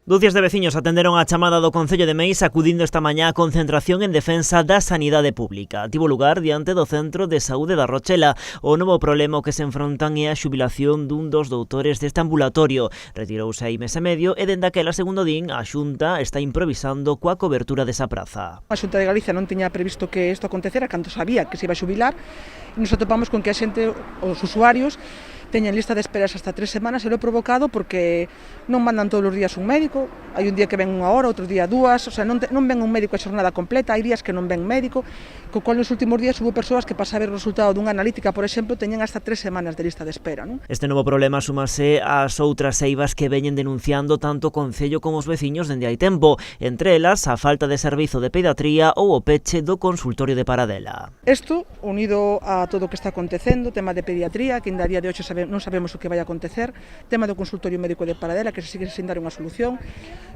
Ducias de veciños atenderon a chamada do Concello de Meis acudindo esta mañá a concentración en defensa da sanidade pública. Tivo lugar diante do Centro de Saúde da Rochela. O novo problema que se enfrontan é a xubilación dun dos doutores deste ambulatorio. Retirouse hai mes e medio e dende aquela, segundo din, a Xunta está improvisando coa cobertura desa praza. A Xunta de Galicia non tiña previsto que isto acontecera cando sabía que se iba a xubilar e nos atopamos con que a xente, os usuarios, teñen lista de esperas hasta 3 semanas e lo he provocado porque non mandan todos os días un médico, hai un día que ven 1 hora, outro día 2, o sea, non ven un médico a xornada completa, hai días que non ven médico, co cual nos últimos días hubo persoas que para saber o resultado dunha analítica, por exemplo, teñen hasta 3 semanas de lista de espera, non? Este novo problema súmase ás outras eivas que veñen denunciando tanto o Concello como os veciños dende hai tempo, entre elas a falta de servizo de pediatría ou o peche do consultorio de Paradela. Isto, unido a todo o que está acontecendo, tema de pediatría, que ainda a día de hoxe non sabemos o que vai acontecer, tema do consultorio médico de Paradela, que se sigue sin dar unha solución,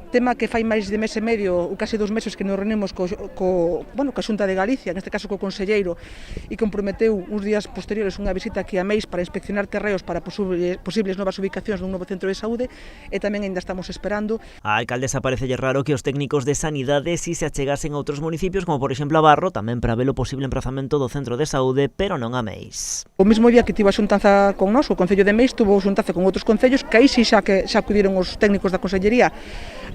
tema que fai máis de mes e medio, ou case 2 meses que nos reunimos coa Xunta de Galicia, neste caso co conselleiro, e comprometeu uns días posteriores unha visita aquí a Meis para inspeccionar terreos para posibles novas ubicacións dun novo centro de saúde, e tamén ainda estamos esperando. A alcaldesa parecelle raro que os técnicos de sanidade si se achegasen a outros municipios, como por exemplo a Barro, tamén para ver o posible emprazamento do centro de saúde, pero non a Meis. O mesmo día que tivo a xuntanza con nós, o Concello de Meis tuvo xuntanza con outros concellos, que aí si xa acudiron os técnicos da Consellería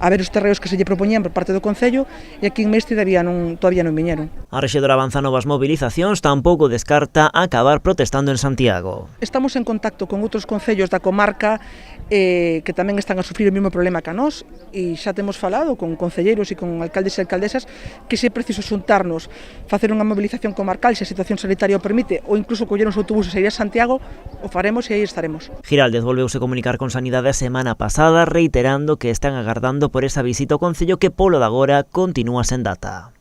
a ver os terreos que se lle propoñían por parte do Concello, e aquí en Meis todavía non viñeron. A rexedora avanza novas mobilizacións, tampouco descarta acabar protestando en Santiago. Estamos en contacto con outros concellos da comarca que tamén están a sufrir o mesmo problema que a nós, e xa temos falado con concelleiros e con alcaldes e alcaldesas que se é preciso xuntarnos, facer unha mobilización comarcal se a situación sanitaria o permite, ou incluso coller uns autobuses e ir a Santiago, o faremos e aí estaremos. Giraldez volveuse comunicar con Sanidade a semana pasada reiterando que están agardando por esa visita ao Concello que polo de agora continúa sen data.